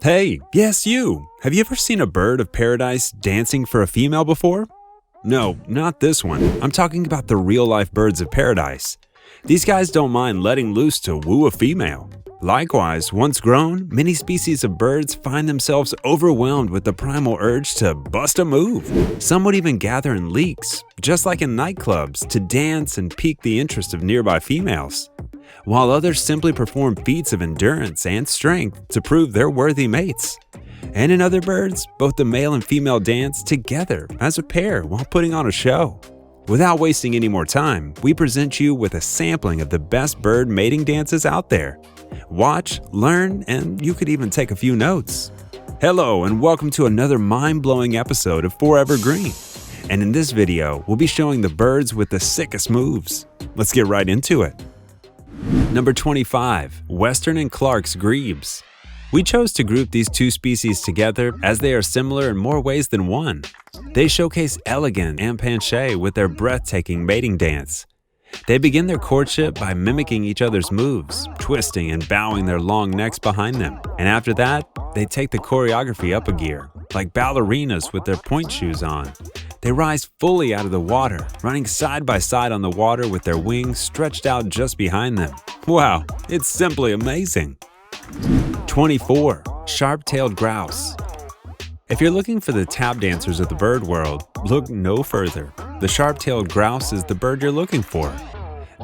Hey, yes you! Have you ever seen a bird of paradise dancing for a female before? No, not this one. I'm talking about the real-life birds of paradise. These guys don't mind letting loose to woo a female. Likewise, once grown, many species of birds find themselves overwhelmed with the primal urge to bust a move. Some would even gather in leaks, just like in nightclubs, to dance and pique the interest of nearby females, while others simply perform feats of endurance and strength to prove they're worthy mates. And in other birds, both the male and female dance together as a pair while putting on a show. Without wasting any more time, we present you with a sampling of the best bird mating dances out there. Watch, learn, and you could even take a few notes. Hello and welcome to another mind-blowing episode of Forever Green. And in this video, we'll be showing the birds with the sickest moves. Let's get right into it. Number 25. Western and Clark's Grebes. We chose to group these two species together as they are similar in more ways than one. They showcase elegance and penché with their breathtaking mating dance. They begin their courtship by mimicking each other's moves, twisting and bowing their long necks behind them. And after that, they take the choreography up a gear, like ballerinas with their point shoes on. They rise fully out of the water, running side by side on the water with their wings stretched out just behind them. Wow, it's simply amazing. 24. Sharp-tailed grouse. If you're looking for the tap dancers of the bird world, look no further. The sharp-tailed grouse is the bird you're looking for.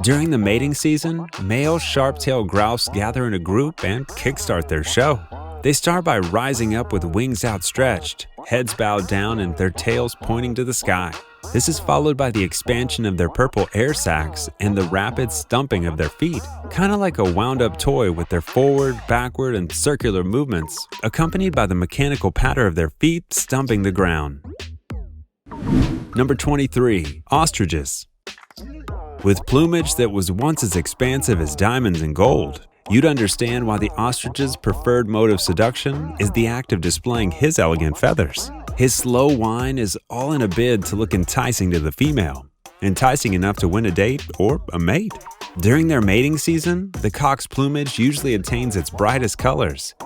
During the mating season, male sharp-tailed grouse gather in a group and kickstart their show. They start by rising up with wings outstretched, heads bowed down and their tails pointing to the sky. This is followed by the expansion of their purple air sacs and the rapid stumping of their feet, kind of like a wound-up toy with their forward, backward, and circular movements, accompanied by the mechanical patter of their feet stumping the ground. Number 23. Ostriches. With plumage that was once as expansive as diamonds and gold, you'd understand why the ostrich's preferred mode of seduction is the act of displaying his elegant feathers. His slow whine is all in a bid to look enticing to the female, enticing enough to win a date or a mate. During their mating season, the cock's plumage usually attains its brightest colors,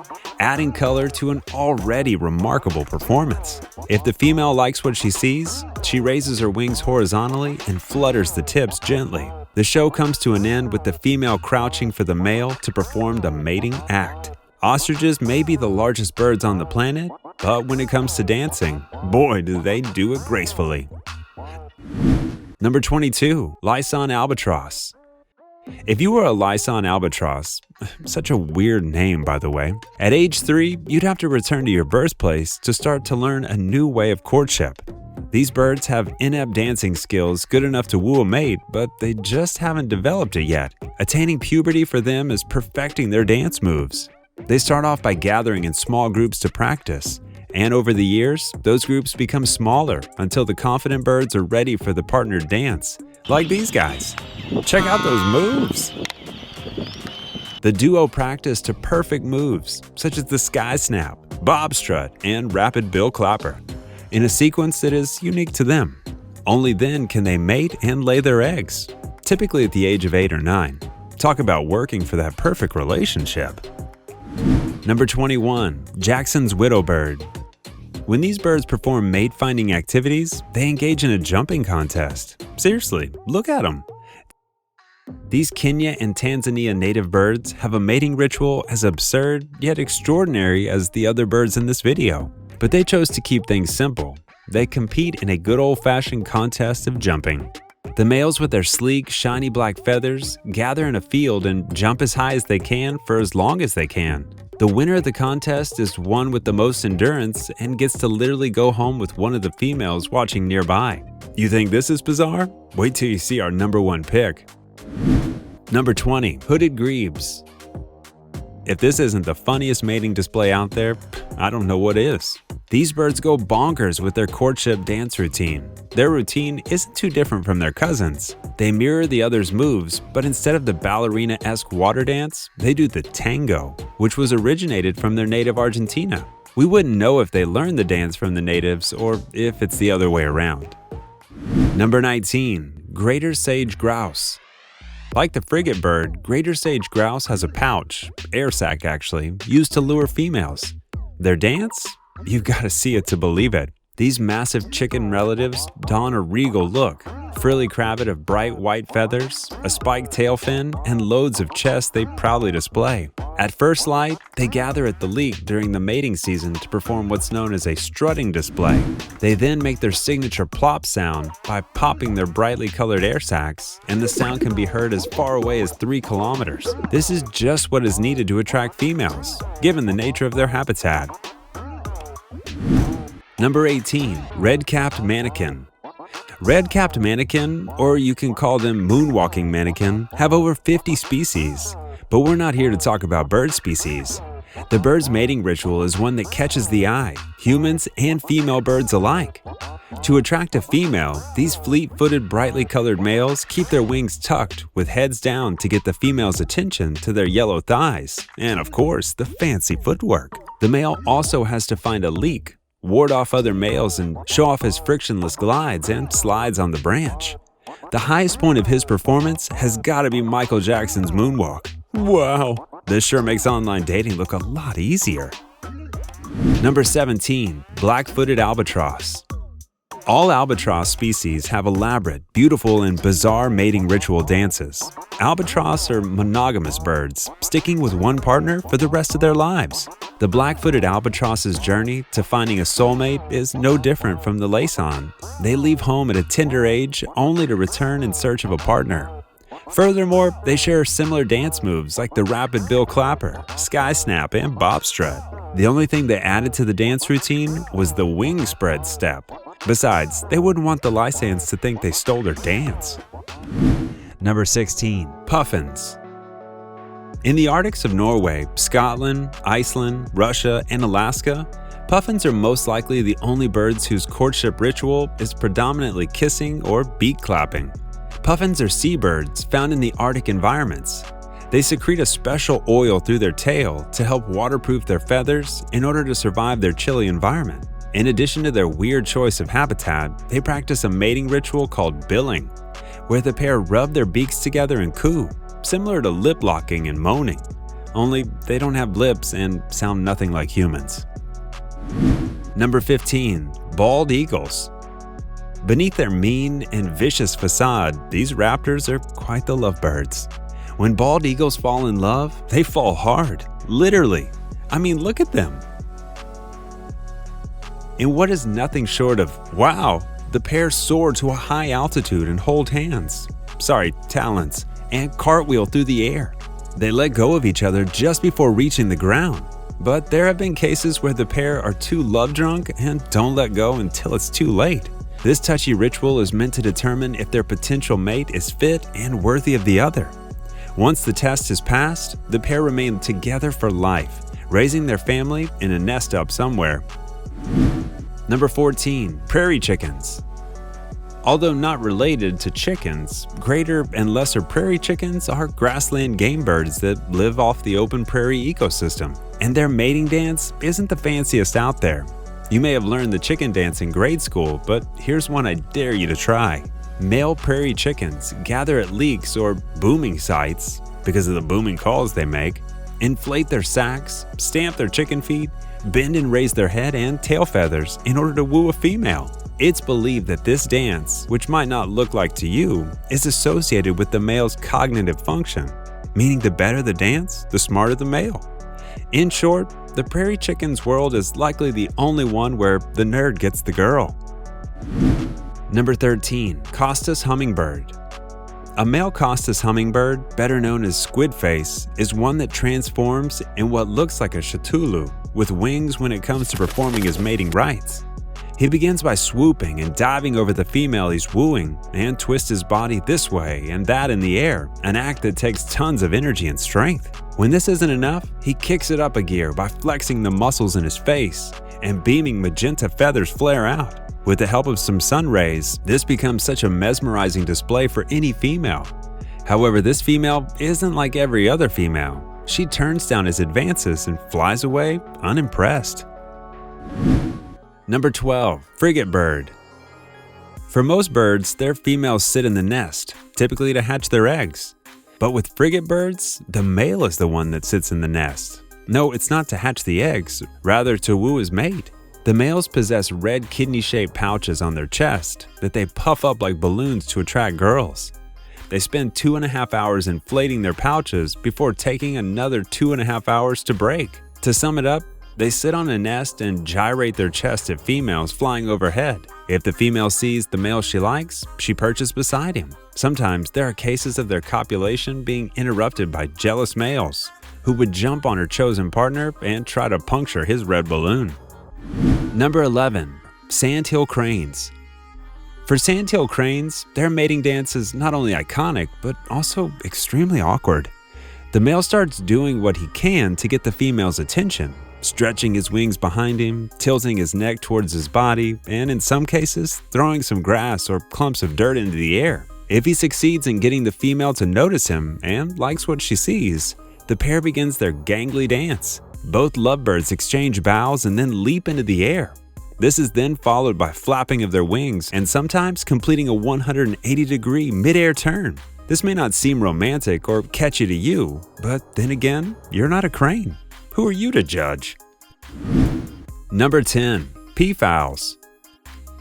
adding color to an already remarkable performance. If the female likes what she sees, she raises her wings horizontally and flutters the tips gently. The show comes to an end with the female crouching for the male to perform the mating act. Ostriches may be the largest birds on the planet, but when it comes to dancing, boy do they do it gracefully. Number 22. LAYSAN albatross. If you were a LAYSAN albatross, such a weird name by the way, at age 3 you'd have to return to your birthplace to start to learn a new way of courtship. These birds have inept dancing skills good enough to woo a mate, but they just haven't developed it yet. Attaining puberty for them is perfecting their dance moves. They start off by gathering in small groups to practice, and over the years, those groups become smaller until the confident birds are ready for the partnered dance, like these guys. Check out those moves! The duo practice to perfect moves, such as the sky snap, bob strut, and rapid bill clapper, in a sequence that is unique to them. Only then can they mate and lay their eggs, typically at the age of 8 or 9. Talk about working for that perfect relationship. Number 21. Jackson's WIDOWBIRD. When these birds perform mate-finding activities, they engage in a jumping contest. Seriously, look at them. These Kenya and Tanzania native birds have a mating ritual as absurd yet extraordinary as the other birds in this video. But they chose to keep things simple. They compete in a good old-fashioned contest of jumping. The males with their sleek, shiny black feathers gather in a field and jump as high as they can for as long as they can. The winner of the contest is one with the most endurance and gets to literally go home with one of the females watching nearby. You think this is bizarre? Wait till you see our number 1 pick. Number 20. Hooded grebes. If this isn't the funniest mating display out there, I don't know what is. These birds go bonkers with their courtship dance routine. Their routine isn't too different from their cousins. They mirror the others' moves, but instead of the ballerina-esque water dance, they do the tango, which was originated from their native Argentina. We wouldn't know if they learned the dance from the natives or if it's the other way around. Number 19. Greater SAGE-GROUSE. Like the frigatebird, greater sage-grouse has a pouch, air sac actually, used to lure females. Their dance? You've got to see it to believe it. These massive chicken relatives don a regal look, frilly cravat of bright white feathers, a spiked tail fin, and loads of chest they proudly display. At first light, they gather at the leek during the mating season to perform what's known as a strutting display. They then make their signature plop sound by popping their brightly colored air sacs, and the sound can be heard as far away as 3 kilometers. This is just what is needed to attract females, given the nature of their habitat. Number 18. Red-capped manakin. Red-capped manakin, or you can call them moonwalking manakin, have over 50 species. But we're not here to talk about bird species. The bird's mating ritual is one that catches the eye, humans and female birds alike. To attract a female, these fleet-footed, brightly colored males keep their wings tucked with heads down to get the female's attention to their yellow thighs, and of course, the fancy footwork. The male also has to find a leek, ward off other males, and show off his frictionless glides and slides on the branch. The highest point of his performance has got to be Michael Jackson's moonwalk. Wow, this sure makes online dating look a lot easier. Number 17. Black-footed albatross. All albatross species have elaborate, beautiful, and bizarre mating ritual dances. Albatross are monogamous birds, sticking with one partner for the rest of their lives. The black-footed albatross's journey to finding a soulmate is no different from the LAYSAN. They leave home at a tender age only to return in search of a partner. Furthermore, they share similar dance moves like the rapid bill clapper, sky snap, and bob strut. The only thing they added to the dance routine was the wing spread step. Besides, they wouldn't want the LAYSANs to think they stole their dance. Number 16. Puffins. In the Arctics of Norway, Scotland, Iceland, Russia, and Alaska, puffins are most likely the only birds whose courtship ritual is predominantly kissing or beak clapping. Puffins are seabirds found in the Arctic environments. They secrete a special oil through their tail to help waterproof their feathers in order to survive their chilly environment. In addition to their weird choice of habitat, they practice a mating ritual called billing, where the pair rub their beaks together and coo, similar to lip locking and moaning, only they don't have lips and sound nothing like humans. Number 15. Bald eagles. Beneath their mean and vicious facade, these raptors are quite the lovebirds. When bald eagles fall in love, they fall hard, literally. I mean, look at them. In what is nothing short of wow, the pair soar to a high altitude and hold hands, talons, and cartwheel through the air. They let go of each other just before reaching the ground. But there have been cases where the pair are too love drunk and don't let go until it's too late. This touchy ritual is meant to determine if their potential mate is fit and worthy of the other. Once the test is passed, the pair remain together for life, raising their family in a nest up somewhere. Number 14. Prairie chickens. Although not related to chickens, greater and lesser prairie chickens are grassland game birds that live off the open prairie ecosystem, and their mating dance isn't the fanciest out there. You may have learned the chicken dance in grade school, but here's one I dare you to try. Male prairie chickens gather at leeks or booming sites because of the booming calls they make, inflate their sacks, stamp their chicken feet, bend and raise their head and tail feathers in order to woo a female. It's believed that this dance, which might not look like to you, is associated with the male's cognitive function, meaning the better the dance, the smarter the male. In short, the prairie chicken's world is likely the only one where the nerd gets the girl. Number 13. COSTA'S hummingbird. A male COSTA'S hummingbird, better known as squid face, is one that transforms in what looks like a chatulu, with wings when it comes to performing his mating rites. He begins by swooping and diving over the female he's wooing and twists his body this way and that in the air, an act that takes tons of energy and strength. When this isn't enough, he kicks it up a gear by flexing the muscles in his face and beaming magenta feathers flare out. With the help of some sun rays, this becomes such a mesmerizing display for any female. However, this female isn't like every other female. She turns down his advances and flies away unimpressed. Number 12. FRIGATEBIRD. For most birds, their females sit in the nest, typically to hatch their eggs. But with FRIGATEBIRDs, the male is the one that sits in the nest. No, it's not to hatch the eggs, rather to woo his mate. The males possess red kidney-shaped pouches on their chest that they puff up like balloons to attract girls. They spend 2.5 hours inflating their pouches before taking another 2.5 hours to break. To sum it up, they sit on a nest and gyrate their chest at females flying overhead. If the female sees the male she likes, she perches beside him. Sometimes there are cases of their copulation being interrupted by jealous males who would jump on her chosen partner and try to puncture his red balloon. Number 11. Sandhill Cranes. For sandhill cranes, their mating dance is not only iconic, but also extremely awkward. The male starts doing what he can to get the female's attention, stretching his wings behind him, tilting his neck towards his body, and in some cases, throwing some grass or clumps of dirt into the air. If he succeeds in getting the female to notice him and likes what she sees, the pair begins their gangly dance. Both lovebirds exchange bows and then leap into the air. This is then followed by flapping of their wings and sometimes completing a 180-degree mid-air turn. This may not seem romantic or catchy to you, but then again, you're not a crane. Who are you to judge? Number 10. Peafowls.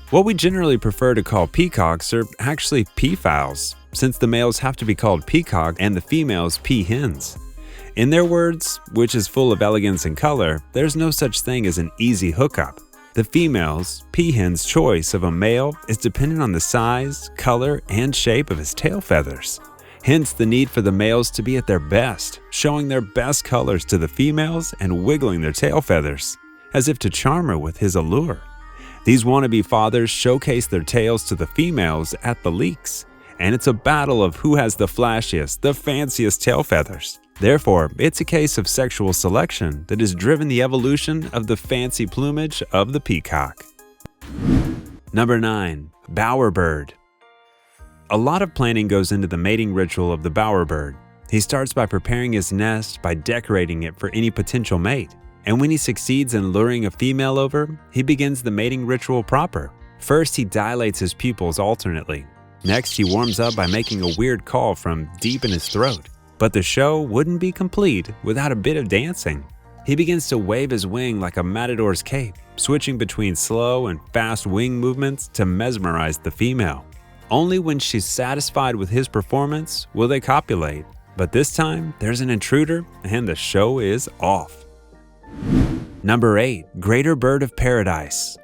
What we generally prefer to call peacocks are actually peafowls, since the males have to be called peacock and the females peahens. In their words, which is full of elegance and color, there's no such thing as an easy hookup. The female's, peahen's choice of a male is dependent on the size, color, and shape of his tail feathers. Hence the need for the males to be at their best, showing their best colors to the females and wiggling their tail feathers, as if to charm her with his allure. These wannabe fathers showcase their tails to the females at the leeks, and it's a battle of who has the flashiest, the fanciest tail feathers. Therefore, it's a case of sexual selection that has driven the evolution of the fancy plumage of the peacock. Number 9. Bowerbird. A lot of planning goes into the mating ritual of the bowerbird. He starts by preparing his nest by decorating it for any potential mate. And when he succeeds in luring a female over, he begins the mating ritual proper. First, he dilates his pupils alternately. Next, he warms up by making a weird call from deep in his throat. But the show wouldn't be complete without a bit of dancing. He begins to wave his wing like a matador's cape, switching between slow and fast wing movements to mesmerize the female. Only when she's satisfied with his performance will they copulate. But this time, there's an intruder and the show is off. Number 8. Greater bird of paradise.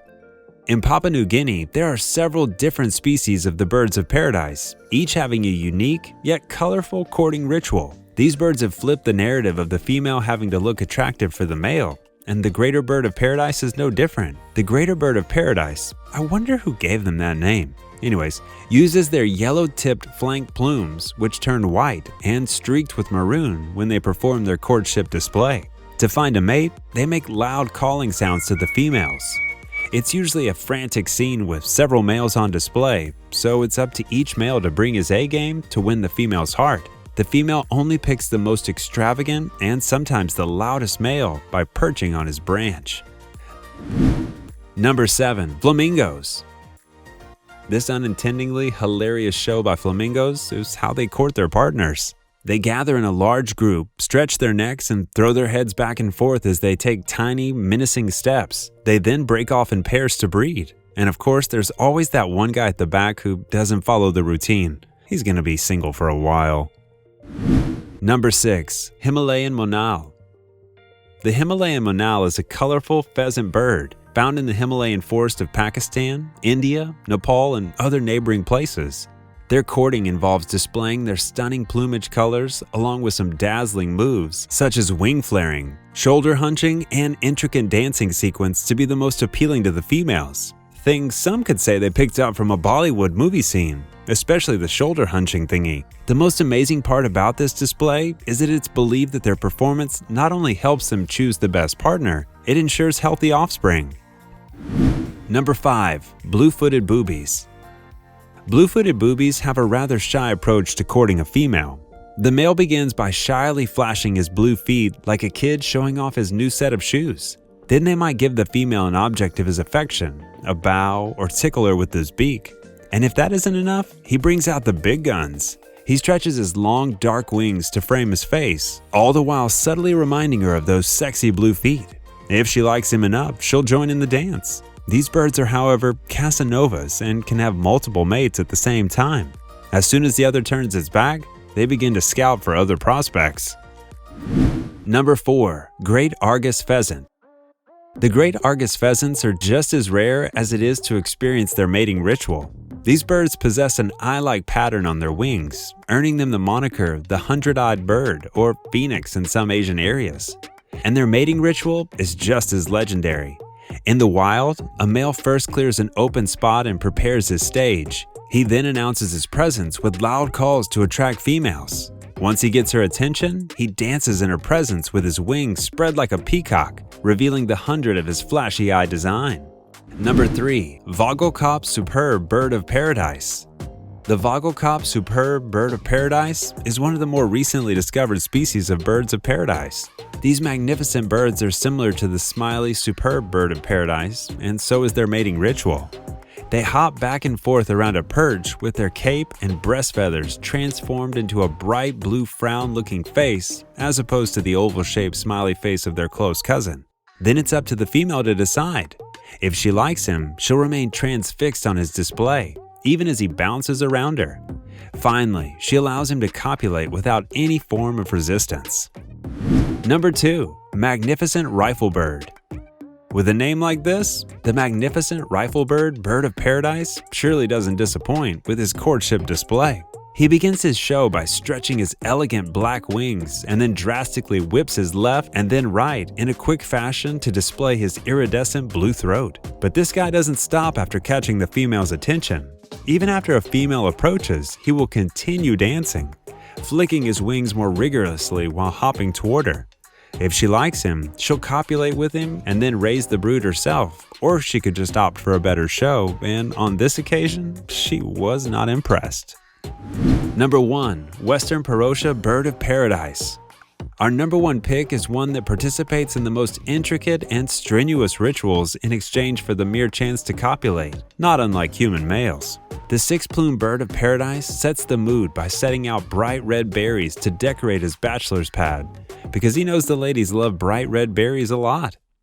In Papua New Guinea, there are several different species of the birds of paradise, each having a unique yet colorful courting ritual. These birds have flipped the narrative of the female having to look attractive for the male, and the greater bird of paradise is no different. The greater bird of paradise, I wonder who gave them that name. Anyways, uses their yellow-tipped flank plumes, which turn white and streaked with maroon when they perform their courtship display. To find a mate, they make loud calling sounds to the females. It's usually a frantic scene with several males on display, so it's up to each male to bring his A-game to win the female's heart. The female only picks the most extravagant and sometimes the loudest male by perching on his branch. Number 7. Flamingos. This unintendingly hilarious show by flamingos is how they court their partners. They gather in a large group, stretch their necks, and throw their heads back and forth as they take tiny, menacing steps. They then break off in pairs to breed. And of course, there's always that one guy at the back who doesn't follow the routine. He's gonna be single for a while. Number 6. Himalayan MONAL. The Himalayan MONAL is a colorful pheasant bird found in the Himalayan forest of Pakistan, India, Nepal, and other neighboring places. Their courting involves displaying their stunning plumage colors along with some dazzling moves such as wing flaring, shoulder hunching, and intricate dancing sequence to be the most appealing to the females. Things some could say they picked up from a Bollywood movie scene, especially the shoulder hunching thingy. The most amazing part about this display is that it's believed that their performance not only helps them choose the best partner, it ensures healthy offspring. Number 5. Blue-footed boobies. Blue-footed boobies have a rather shy approach to courting a female. The male begins by shyly flashing his blue feet like a kid showing off his new set of shoes. Then they might give the female an object of his affection, a bow, or tickle her with his beak. And if that isn't enough, he brings out the big guns. He stretches his long, dark wings to frame his face, all the while subtly reminding her of those sexy blue feet. If she likes him enough, she'll join in the dance. These birds are, however, Casanovas and can have multiple mates at the same time. As soon as the other turns its back, they begin to scout for other prospects. Number 4. Great Argus Pheasant. The great Argus pheasants are just as rare as it is to experience their mating ritual. These birds possess an eye-like pattern on their wings, earning them the moniker the hundred-eyed bird or phoenix in some Asian areas. And their mating ritual is just as legendary. In the wild, a male first clears an open spot and prepares his stage. He then announces his presence with loud calls to attract females. Once he gets her attention, he dances in her presence with his wings spread like a peacock, revealing the 100 of his flashy eye design. Number 3. VOGELKOP Superb Bird of Paradise. The VOGELKOP Superb Bird of Paradise is one of the more recently discovered species of birds of paradise. These magnificent birds are similar to the smiley Superb Bird of Paradise, and so is their mating ritual. They hop back and forth around a perch with their cape and breast feathers transformed into a bright blue frown-looking face as opposed to the oval-shaped smiley face of their close cousin. Then it's up to the female to decide. If she likes him, she'll remain transfixed on his display, even as he bounces around her. Finally, she allows him to copulate without any form of resistance. Number 2. Magnificent RIFLEBIRD. With a name like this, the magnificent RIFLEBIRD Bird of Paradise surely doesn't disappoint with his courtship display. He begins his show by stretching his elegant black wings and then drastically whips his left and then right in a quick fashion to display his iridescent blue throat. But this guy doesn't stop after catching the female's attention. Even after a female approaches, he will continue dancing, flicking his wings more rigorously while hopping toward her. If she likes him, she'll copulate with him and then raise the brood herself, or she could just opt for a better show, and on this occasion, she was not impressed. Number 1. Western PAROTIA Bird of Paradise. Our number 1 pick is one that participates in the most intricate and strenuous rituals in exchange for the mere chance to copulate, not unlike human males. The six-plume bird of paradise sets the mood by setting out bright red berries to decorate his bachelor's pad, because he knows the ladies love bright red berries a lot.